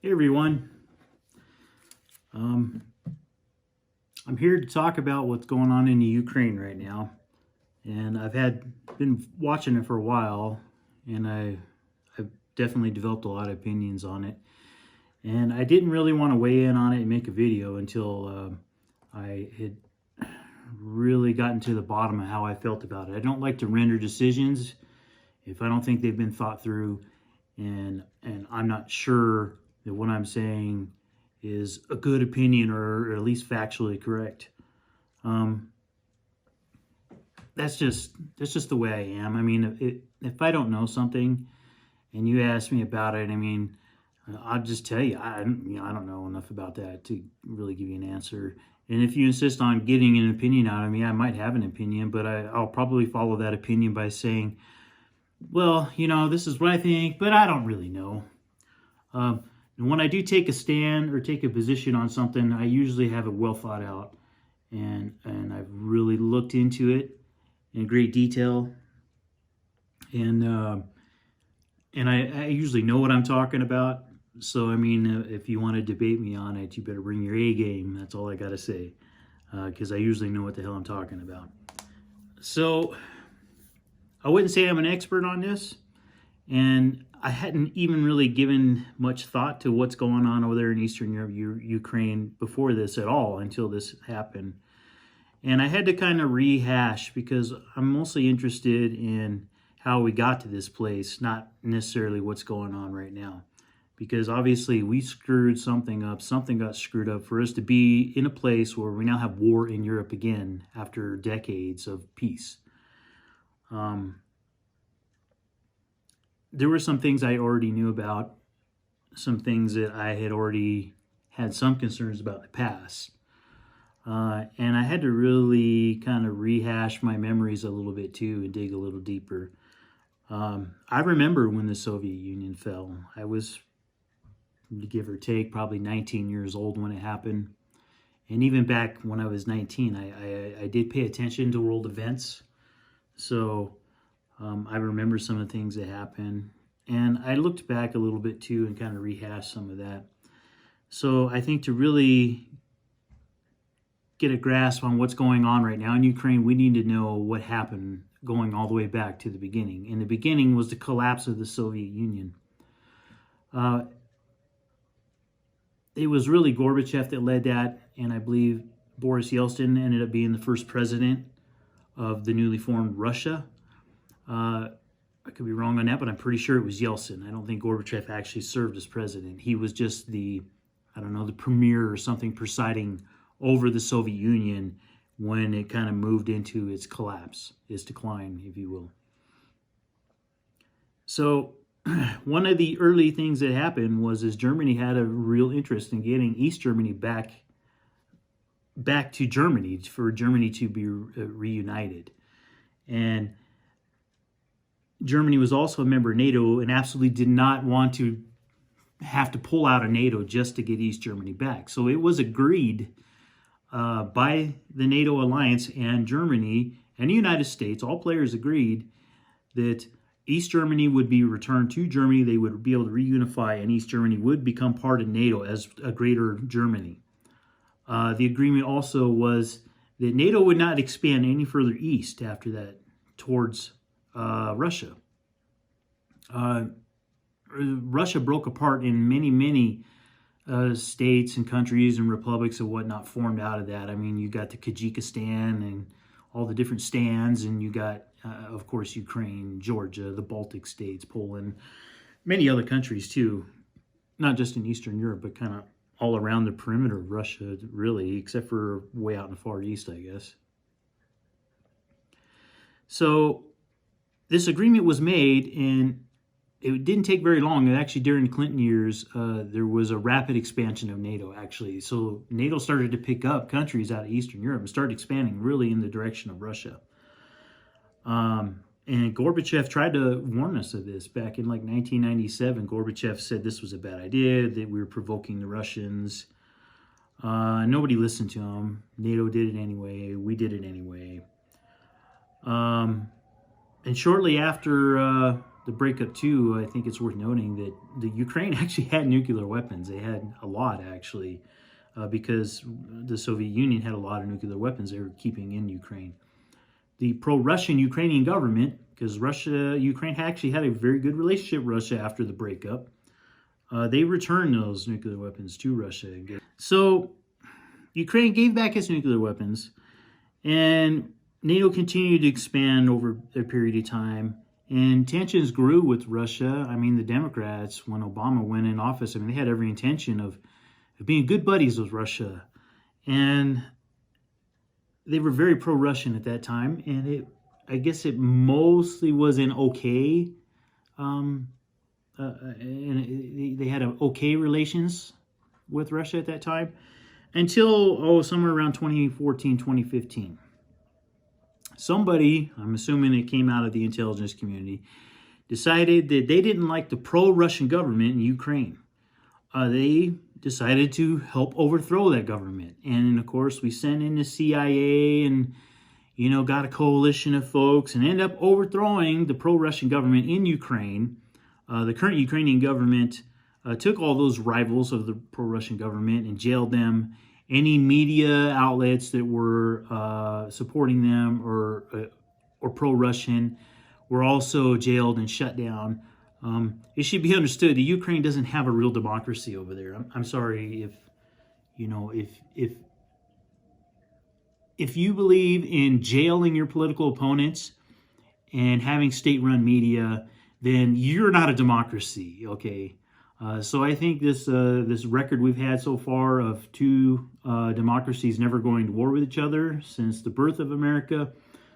Hey everyone, um, I'm here to talk about what's going on in the Ukraine right now, and been watching it for a while, and I've definitely developed a lot of opinions on it, and I didn't really want to weigh in on it and make a video until I had really gotten to the bottom of how I felt about it. I don't like to render decisions if I don't think they've been thought through, and I'm not sure that what I'm saying is a good opinion or at least factually correct. Um, that's just the way I am. I mean, if I don't know something and you ask me about it, I mean, I'll just tell you, I don't know enough about that to really give you an answer. And if you insist on getting an opinion out of me, I might have an opinion, but I'll probably follow that opinion by saying, well, this is what I think, but I don't really know. Um, and when I do take a stand or take a position on something, I usually have it well thought out, and I've really looked into it in great detail, and I usually know what I'm talking about. So I mean, if you want to debate me on it, you better bring your A game. That's all I got to say, because I usually know what the hell I'm talking about. So I wouldn't say I'm an expert on this, and I hadn't even really given much thought to what's going on over there in Eastern Europe, Ukraine, before this at all until this happened. And I had to kind of rehash because I'm mostly interested in how we got to this place, not necessarily what's going on right now. Because obviously we screwed something up, something got screwed up for us to be in a place where we now have war in Europe again after decades of peace. There were some things I already knew about, some things that I had already had some concerns about in the past. And I had to really kind of rehash my memories a little bit too and dig a little deeper. I remember when the Soviet Union fell. I was, give or take, probably 19 years old when it happened. And even back when I was 19, I did pay attention to world events. So I remember some of the things that happened. And I looked back a little bit too and kind of rehashed some of that. So I think to really get a grasp on what's going on right now in Ukraine, we need to know what happened going all the way back to the beginning. And the beginning was the collapse of the Soviet Union. It was really Gorbachev that led that, and I believe Boris Yeltsin ended up being the first president of the newly formed Russia. I could be wrong on that, but I'm pretty sure it was Yeltsin. I don't think Gorbachev actually served as president. He was just the premier or something presiding over the Soviet Union when it kind of moved into its collapse, its decline, if you will. So one of the early things that happened was Germany had a real interest in getting East Germany back to Germany for Germany to be reunited. And Germany was also a member of NATO and absolutely did not want to have to pull out of NATO just to get East Germany back. So it was agreed by the NATO alliance and Germany and the United States, all players agreed that East Germany would be returned to Germany. They would be able to reunify, and East Germany would become part of NATO as a greater Germany. The agreement also was that NATO would not expand any further east after that towards Russia. Russia broke apart in many states and countries and republics and whatnot formed out of that. I mean, you got the Kyrgyzstan and all the different stands, and you got, of course, Ukraine, Georgia, the Baltic states, Poland, many other countries too, not just in Eastern Europe, but kind of all around the perimeter of Russia, really, except for way out in the Far East, I guess. So this agreement was made, and it didn't take very long. Actually, during the Clinton years, there was a rapid expansion of NATO, actually. So NATO started to pick up countries out of Eastern Europe and started expanding really in the direction of Russia. And Gorbachev tried to warn us of this back in like 1997. Gorbachev said this was a bad idea, that we were provoking the Russians. Nobody listened to him. NATO did it anyway. We did it anyway. And shortly after the breakup too, I think it's worth noting that the Ukraine actually had nuclear weapons. They had a lot actually, because the Soviet Union had a lot of nuclear weapons they were keeping in Ukraine. The pro-Russian Ukrainian government, because Ukraine actually had a very good relationship with Russia after the breakup, they returned those nuclear weapons to Russia. So Ukraine gave back its nuclear weapons, and NATO continued to expand over a period of time, and tensions grew with Russia. I mean, the Democrats, when Obama went in office, I mean, they had every intention of being good buddies with Russia, and they were very pro-Russian at that time, and I guess it mostly was an okay, and they had okay relations with Russia at that time, until somewhere around 2014, 2015. Somebody, I'm assuming it came out of the intelligence community, decided that they didn't like the pro-Russian government in Ukraine. They decided to help overthrow that government. And of course, we sent in the CIA and, got a coalition of folks and ended up overthrowing the pro-Russian government in Ukraine. The current Ukrainian government took all those rivals of the pro-Russian government and jailed them. Any media outlets that were supporting them or pro-Russian were also jailed and shut down. It should be understood that Ukraine doesn't have a real democracy over there. I'm sorry if you believe in jailing your political opponents and having state-run media, then you're not a democracy, okay? So I think this record we've had so far of two democracies never going to war with each other since the birth of America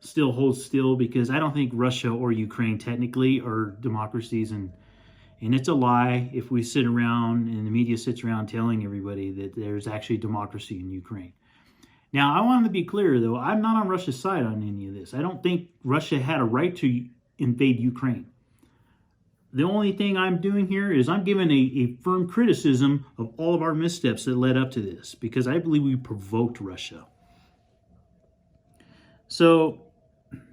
still holds still, because I don't think Russia or Ukraine technically are democracies, and it's a lie if we sit around and the media sits around telling everybody that there's actually democracy in Ukraine. Now, I want to be clear, though, I'm not on Russia's side on any of this. I don't think Russia had a right to invade Ukraine. The only thing I'm doing here is I'm giving a firm criticism of all of our missteps that led up to this, because I believe we provoked Russia. So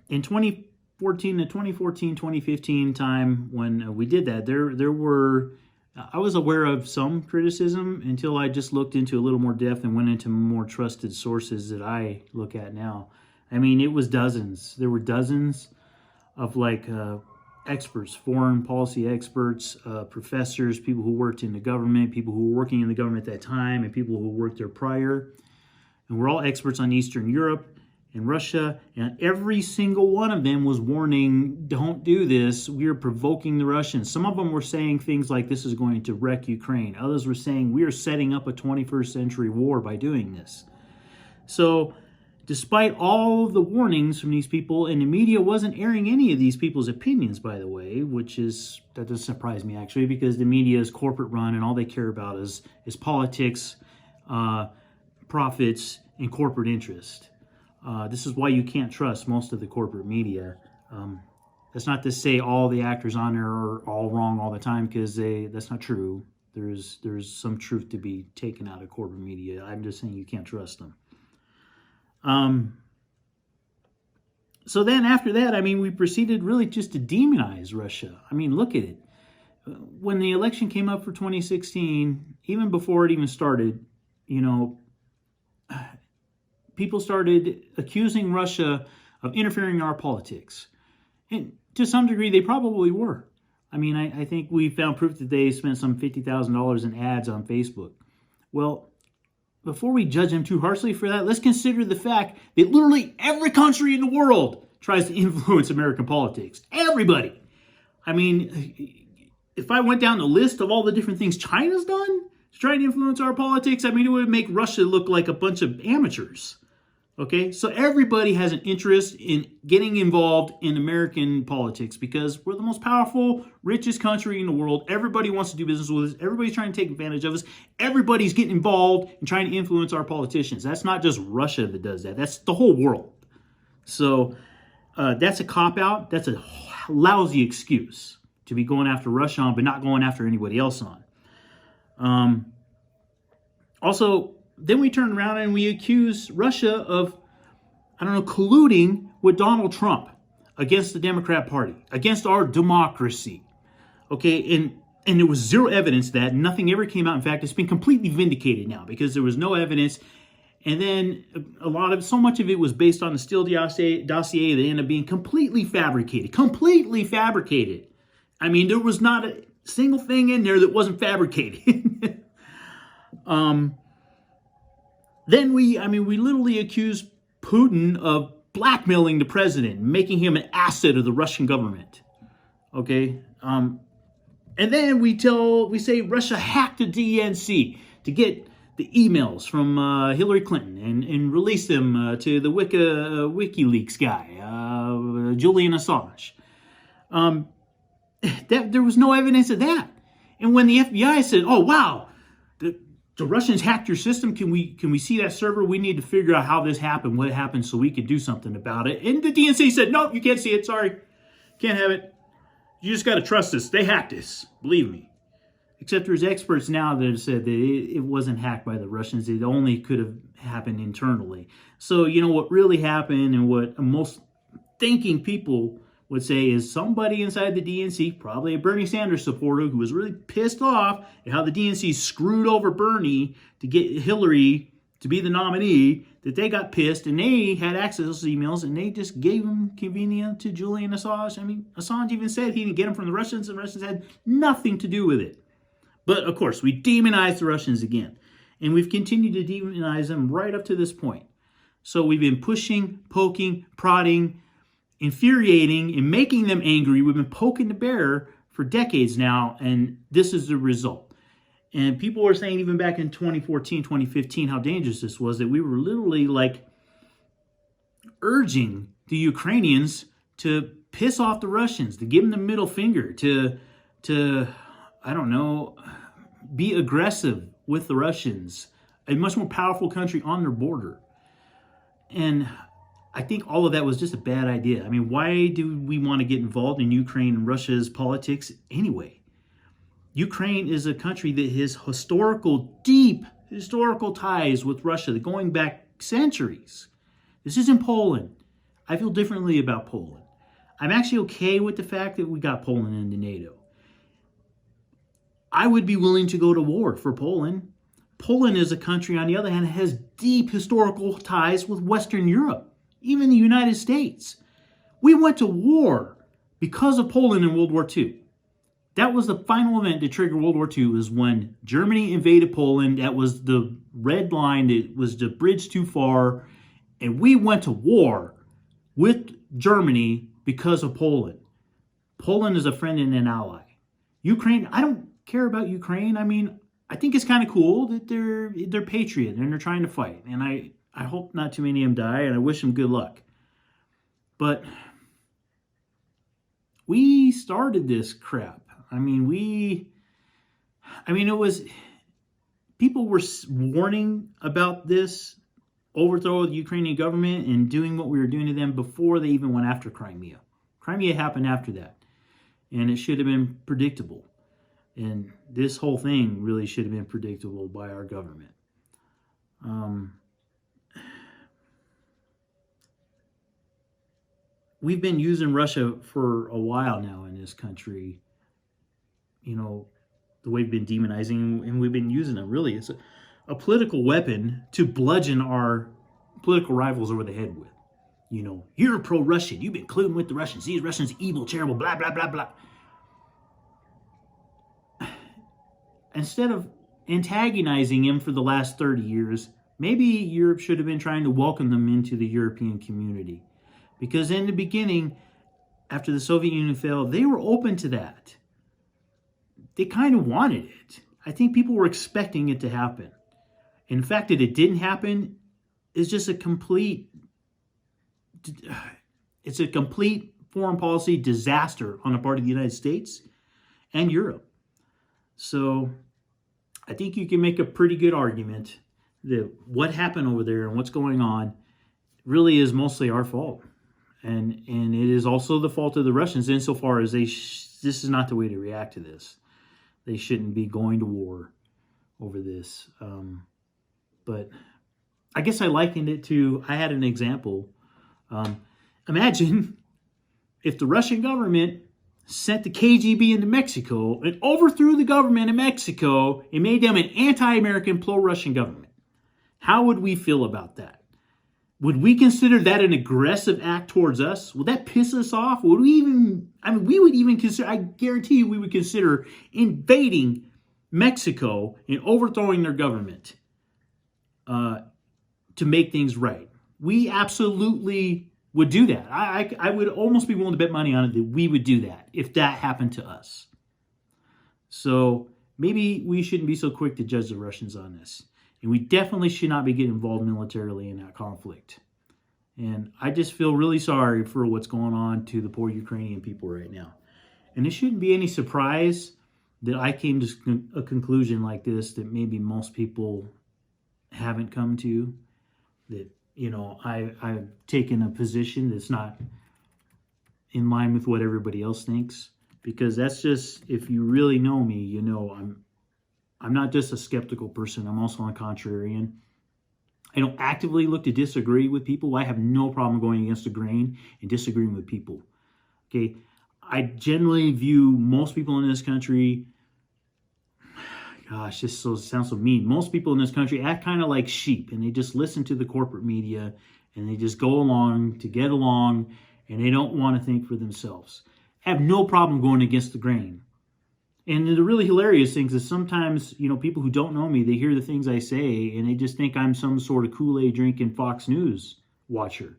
in 2014, 2015 time when we did that, I was aware of some criticism until I just looked into a little more depth and went into more trusted sources that I look at now. I mean, it was dozens. There were dozens of experts, foreign policy experts, professors, people who worked in the government, people who were working in the government at that time, and people who worked there prior. And we're all experts on Eastern Europe and Russia, and every single one of them was warning, don't do this, we are provoking the Russians. Some of them were saying things like, this is going to wreck Ukraine. Others were saying, we are setting up a 21st century war by doing this. So despite all of the warnings from these people, and the media wasn't airing any of these people's opinions, by the way, that doesn't surprise me actually, because the media is corporate run and all they care about is politics, profits, and corporate interest. This is why you can't trust most of the corporate media. That's not to say all the actors on there are all wrong all the time, because that's not true. There's some truth to be taken out of corporate media. I'm just saying you can't trust them. So then after that, I mean, we proceeded really just to demonize Russia. I mean, look at it. When the election came up for 2016, even before it even started, people started accusing Russia of interfering in our politics. And to some degree, they probably were. I mean, I think we found proof that they spent some $50,000 in ads on Facebook. Well, before we judge them too harshly for that, let's consider the fact that literally every country in the world tries to influence American politics. Everybody. I mean, if I went down the list of all the different things China's done to try to influence our politics, I mean, it would make Russia look like a bunch of amateurs. Okay, so everybody has an interest in getting involved in American politics because we're the most powerful, richest country in the world. Everybody wants to do business with us. Everybody's trying to take advantage of us. Everybody's getting involved in trying to influence our politicians. That's not just Russia that does that. That's the whole world. So that's a cop-out. That's a lousy excuse to be going after Russia on, but not going after anybody else on. Also, then we turn around and we accuse Russia of, colluding with Donald Trump. against the Democrat Party, against our democracy. Okay, and there was zero evidence that nothing ever came out. In fact, it's been completely vindicated now because there was no evidence. And then so much of it was based on the Steele dossier that ended up being completely fabricated. Completely fabricated. I mean, there was not a single thing in there that wasn't fabricated. Then we literally accused Putin of blackmailing the president, making him an asset of the Russian government. Okay? And then we say Russia hacked the DNC to get the emails from Hillary Clinton and release them to the WikiLeaks guy, Julian Assange. There was no evidence of that. And when the FBI said, "Oh wow, the Russians hacked your system. Can we see that server? We need to figure out how this happened, what happened, so we could do something about it." And the DNC said, "Nope, you can't see it. Sorry, can't have it. You just got to trust us. They hacked us. Believe me." Except there's experts now that have said that it wasn't hacked by the Russians. It only could have happened internally. So, what really happened and what most thinking people would say is somebody inside the DNC, probably a Bernie Sanders supporter who was really pissed off at how the DNC screwed over Bernie to get Hillary to be the nominee, that they got pissed and they had access to those emails and they just gave them convenient to Julian Assange. I mean, Assange even said he didn't get them from the Russians, and the Russians had nothing to do with it. But of course, we demonized the Russians again. And we've continued to demonize them right up to this point. So we've been pushing, poking, prodding, infuriating, and making them angry. We've been poking the bear for decades now, and this is the result. And people were saying even back in 2014, 2015, how dangerous this was, that we were literally like urging the Ukrainians to piss off the Russians, to give them the middle finger, to I don't know, be aggressive with the Russians, a much more powerful country on their border. And I think all of that was just a bad idea. I mean, why do we want to get involved in Ukraine and Russia's politics anyway? Ukraine is a country that has deep historical ties with Russia going back centuries. This isn't Poland. I feel differently about Poland. I'm actually okay with the fact that we got Poland into NATO. I would be willing to go to war for Poland. Poland is a country, on the other hand, that has deep historical ties with Western Europe, even the United States. We went to war because of Poland in World War II. That was the final event that triggered World War II, was when Germany invaded Poland. That was the red line. It was the bridge too far. And we went to war with Germany because of Poland. Poland is a friend and an ally. Ukraine, I don't care about Ukraine. I mean, I think it's kind of cool that they're patriot and they're trying to fight. And I hope not too many of them die, and I wish them good luck. But we started this crap. I mean, it was, people were warning about this overthrow of the Ukrainian government and doing what we were doing to them before they even went after Crimea. Crimea happened after that, and it should have been predictable. And this whole thing really should have been predictable by our government. We've been using Russia for a while now in this country. The way we've been demonizing, and we've been using it really as a political weapon to bludgeon our political rivals over the head with. You're pro-Russian. You've been colluding with the Russians. These Russians evil, terrible, blah, blah, blah, blah. Instead of antagonizing him for the last 30 years, maybe Europe should have been trying to welcome them into the European community. Because in the beginning, after the Soviet Union fell, they were open to that. They kind of wanted it. I think people were expecting it to happen. And the fact that it didn't happen is just a complete foreign policy disaster on the part of the United States and Europe. So I think you can make a pretty good argument that what happened over there and what's going on really is mostly our fault. And it is also the fault of the Russians insofar as this is not the way to react to this. They shouldn't be going to war over this. But I guess I likened it to, I had an example. Imagine if the Russian government sent the KGB into Mexico and overthrew the government in Mexico and made them an anti-American, pro-Russian government, how would we feel about that? Would we consider that an aggressive act towards us? Would that piss us off? Would we even, we would even consider, I guarantee you, we would consider invading Mexico and overthrowing their government to make things right. We absolutely would do that. I would almost be willing to bet money on it that we would do that if that happened to us. So maybe we shouldn't be so quick to judge the Russians on this. And we definitely should not be getting involved militarily in that conflict. And I just feel really sorry for what's going on to the poor Ukrainian people right now. And it shouldn't be any surprise that I came to a conclusion like this that maybe most people haven't come to. That, I've taken a position that's not in line with what everybody else thinks. Because that's just, if you really know me, I'm not just a skeptical person. I'm also a contrarian. I don't actively look to disagree with people. I have no problem going against the grain and disagreeing with people. Okay, I generally view most people in this country, gosh, this sounds so mean. Most people in this country act kind of like sheep, and they just listen to the corporate media, and they just go along to get along, and they don't want to think for themselves. I have no problem going against the grain. And the really hilarious things is sometimes, people who don't know me, they hear the things I say and they just think I'm some sort of Kool-Aid drinking Fox News watcher.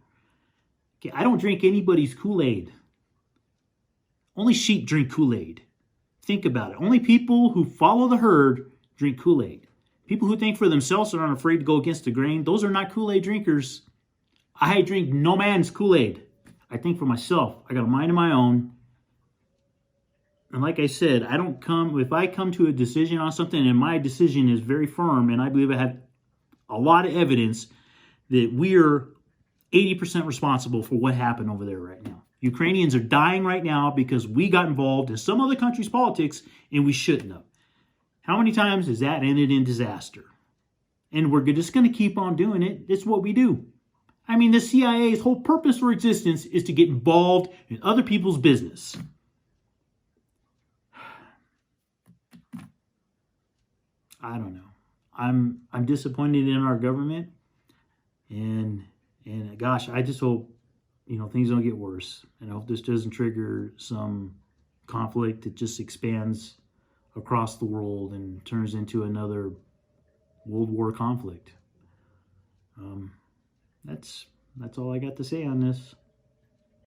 Okay, I don't drink anybody's Kool-Aid. Only sheep drink Kool-Aid. Think about it. Only people who follow the herd drink Kool-Aid. People who think for themselves and aren't afraid to go against the grain, those are not Kool-Aid drinkers. I drink no man's Kool-Aid. I think for myself. I got a mind of my own. And like I said, if I come to a decision on something and my decision is very firm and I believe I have a lot of evidence that we're 80% responsible for what happened over there right now. Ukrainians are dying right now because we got involved in some other country's politics and we shouldn't have. How many times has that ended in disaster? And we're just going to keep on doing it. It's what we do. The CIA's whole purpose for existence is to get involved in other people's business. I don't know. I'm disappointed in our government, and gosh, I just hope things don't get worse, and I hope this doesn't trigger some conflict that just expands across the world and turns into another World War conflict. That's all I got to say on this.